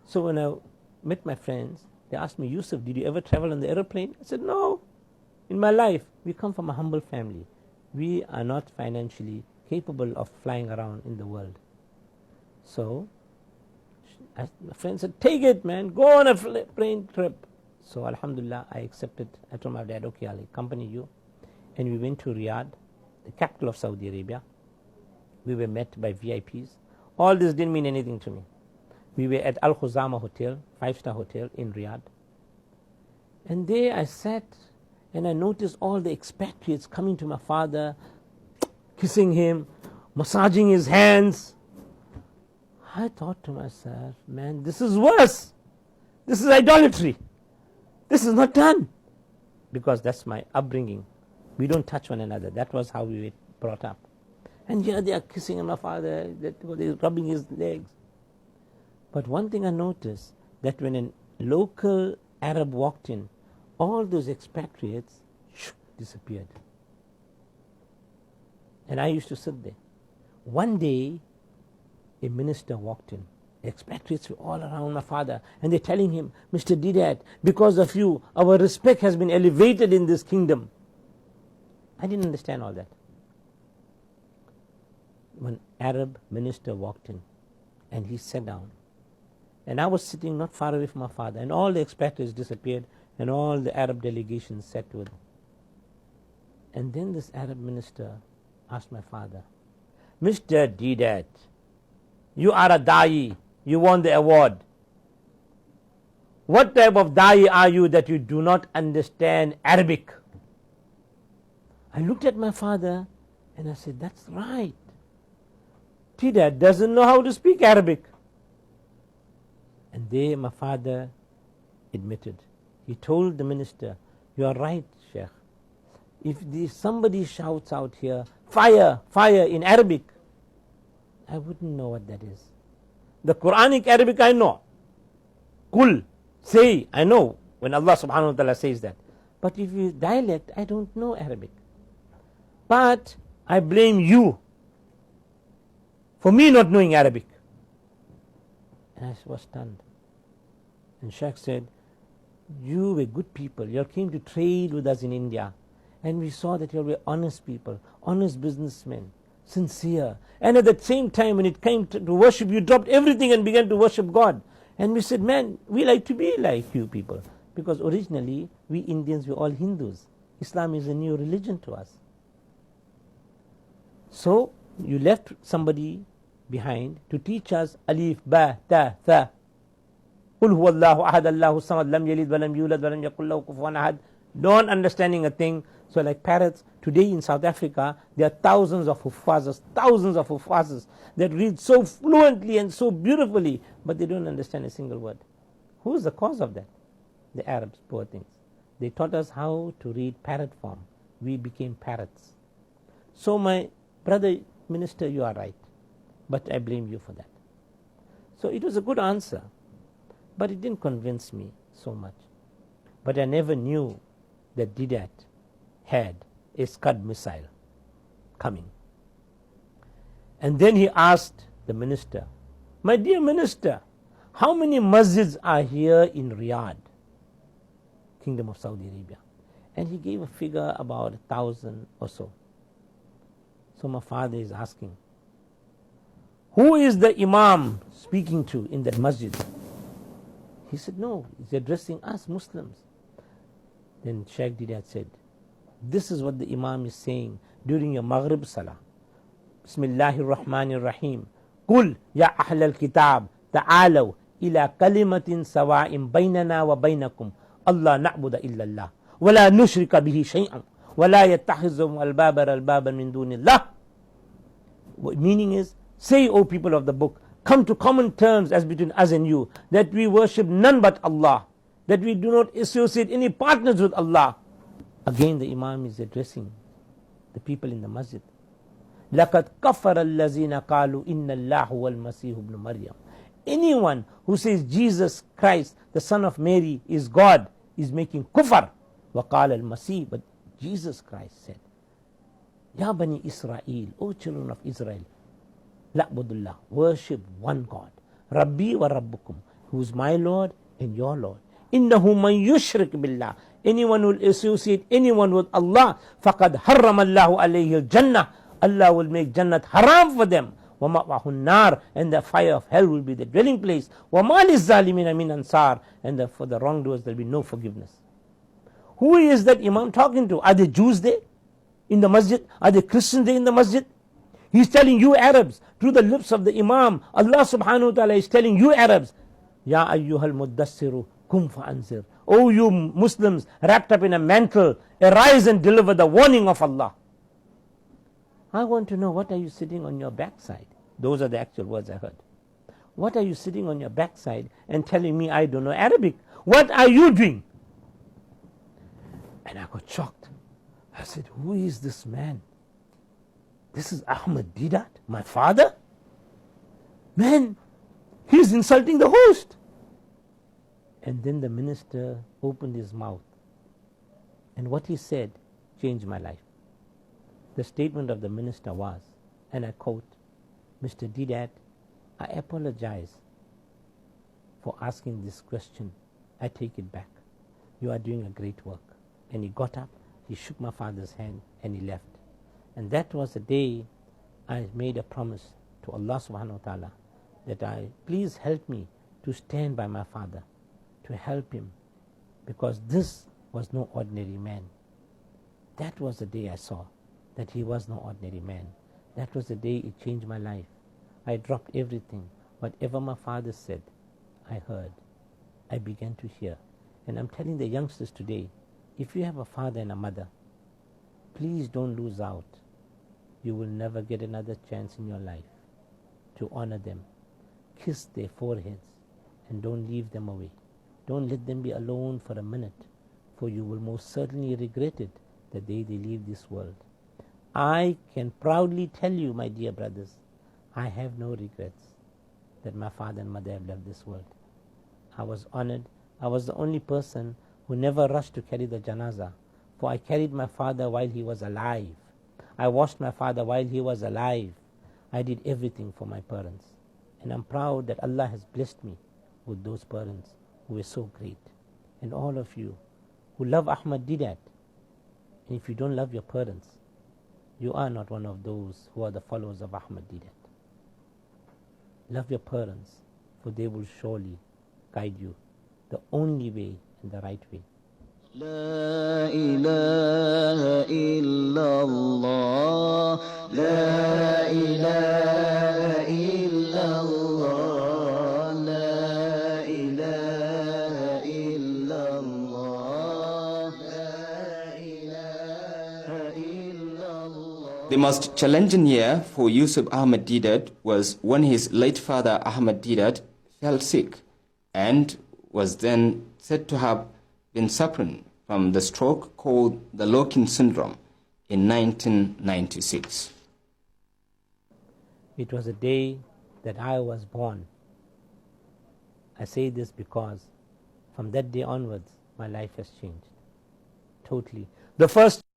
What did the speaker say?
So when I met my friends, they asked me, Yusuf, did you ever travel on the aeroplane? I said, no. In my life, we come from a humble family. We are not financially capable of flying around in the world. So my friend said, take it, man, go on a plane trip. So alhamdulillah, I accepted. I told my dad, okay, I'll accompany you. And we went to Riyadh, the capital of Saudi Arabia. We were met by VIPs. All this didn't mean anything to me. We were at Al Khuzama Hotel, 5-star hotel in Riyadh. And there I sat and I noticed all the expatriates coming to my father, kissing him, massaging his hands. I thought to myself, man, this is worse. This is idolatry. This is not done. Because that's my upbringing. We don't touch one another. That was how we were brought up. And here they are kissing my father, they're rubbing his legs. But one thing I noticed, that when a local Arab walked in, all those expatriates disappeared. And I used to sit there. One day, a minister walked in. Expatriates were all around my father, and they're telling him, Mr. Deedat, because of you, our respect has been elevated in this kingdom. I didn't understand all that. One Arab minister walked in, and he sat down. And I was sitting not far away from my father, and all the expatriates disappeared, and all the Arab delegations sat with him. And then this Arab minister asked my father, Mr. Deedat, you are a da'i, you won the award. What type of da'i are you that you do not understand Arabic? I looked at my father and I said, that's right. Deedat doesn't know how to speak Arabic. And there my father admitted. He told the minister, you are right, Sheikh. If somebody shouts out here, fire, fire in Arabic, I wouldn't know what that is. The Quranic Arabic I know. Kul, say, I know when Allah subhanahu wa ta'ala says that. But if you dialect, I don't know Arabic. But I blame you for me not knowing Arabic. And I was stunned. And Sheikh said, you were good people. You all came to trade with us in India. And we saw that you all were honest people, honest businessmen, sincere. And at the same time, when it came to worship, you dropped everything and began to worship God. And we said, man, we like to be like you people. Because originally, we Indians were all Hindus. Islam is a new religion to us. So, you left somebody behind to teach us alif, ba, ta, tha. Qul huwallahu ahad, Allahu samad, lam yalid, walam yulad, walam yakul lahu kufuwan ahad. Don't understanding a thing. So like parrots, today in South Africa, there are thousands of hufazas that read so fluently and so beautifully, but they don't understand a single word. Who is the cause of that? The Arabs, poor things. They taught us how to read parrot form. We became parrots. So my brother minister, you are right, but I blame you for that. So it was a good answer, but it didn't convince me so much. But I never knew that Deedat had a Scud missile coming. And then he asked the minister, my dear minister, how many masjids are here in Riyadh, Kingdom of Saudi Arabia? And he gave a figure about 1,000 or so. So my father is asking, who is the Imam speaking to in that masjid? He said, no, he's addressing us Muslims. Then Sheikh Deedat said, this is what the Imam is saying during your Maghrib Salah. Bismillahir Rahmanir Rahim. Qul ya ahlal kitab ta'alaw ila kalimatin sawa'in baynana wa baynakum Allah na'budu illa Allah wa la nushrika bihi shay'an wa la yattakhidhu albaban min dunillah. Meaning is, say, O people of the book, come to common terms as between us and you, that we worship none but Allah, that we do not associate any partners with Allah. Again the Imam is addressing the people in the masjid. لَقَدْ كَفَرَ الَّذِينَ قَالُوا إِنَّ اللَّهُ وَالْمَسِيحُ ابْنُ مَرْيَمَ. Anyone who says Jesus Christ, the son of Mary, is God, is making kufr. وَقَالَ الْمَسِيحُ. But Jesus Christ said, Ya Bani Israel, O children of Israel, لَعْبُدُ اللَّهِ, worship one God. Rabbi wa Rabbukum, who is my Lord and your Lord. Innahu man yushrik billah. Anyone who will associate anyone with Allah, faqad harram Allahu alayhi al-jannah. Allah will make Jannat haram for them. وَمَأْوَهُ النَّارِ, and the fire of hell will be the dwelling place. وَمَا لِلظَّالِمِينَ مِنْ أَنصَارٍ, and for the wrongdoers there will be no forgiveness. Who is that Imam talking to? Are the Jews there in the masjid? Are the Christians there in the masjid? He's telling you Arabs, through the lips of the Imam, Allah subhanahu wa ta'ala is telling you Arabs, Ya ayyuhal muddassiru kum fa'anzir. O you Muslims wrapped up in a mantle, arise and deliver the warning of Allah. I want to know, what are you sitting on your backside? Those are the actual words I heard. What are you sitting on your backside and telling me I don't know Arabic? What are you doing? And I got shocked. I said, who is this man? This is Ahmed Deedat, my father? Man, he's insulting the host. And then the minister opened his mouth. And what he said changed my life. The statement of the minister was, and I quote, Mr. Deedat, I apologize for asking this question. I take it back. You are doing a great work. And he got up, he shook my father's hand, and he left. And that was the day I made a promise to Allah subhanahu wa ta'ala that please help me to stand by my father, to help him, because this was no ordinary man. That was the day I saw that he was no ordinary man. That was the day it changed my life. I dropped everything. Whatever my father said, I heard. I began to hear. And I'm telling the youngsters today, if you have a father and a mother, please don't lose out. You will never get another chance in your life to honor them. Kiss their foreheads and don't leave them away. Don't let them be alone for a minute, for you will most certainly regret it the day they leave this world. I can proudly tell you, my dear brothers, I have no regrets that my father and mother have left this world. I was honored. I was the only person who never rushed to carry the janazah, for I carried my father while he was alive. I washed my father while he was alive. I did everything for my parents. And I'm proud that Allah has blessed me with those parents who were so great. And all of you who love Ahmed Deedat, and if you don't love your parents, you are not one of those who are the followers of Ahmed Deedat. Love your parents, for they will surely guide you the only way and the right way. لا إله إلا الله لا إله إلا الله لا إله إلا الله لا إله إلا الله. The most challenging year for Yusuf Ahmed Deedat was when his late father Ahmed Deedat fell sick and was then said to have been suffering from the stroke called the Lokin syndrome in 1996. It was a day that I was born. I say this because from that day onwards, my life has changed totally. The first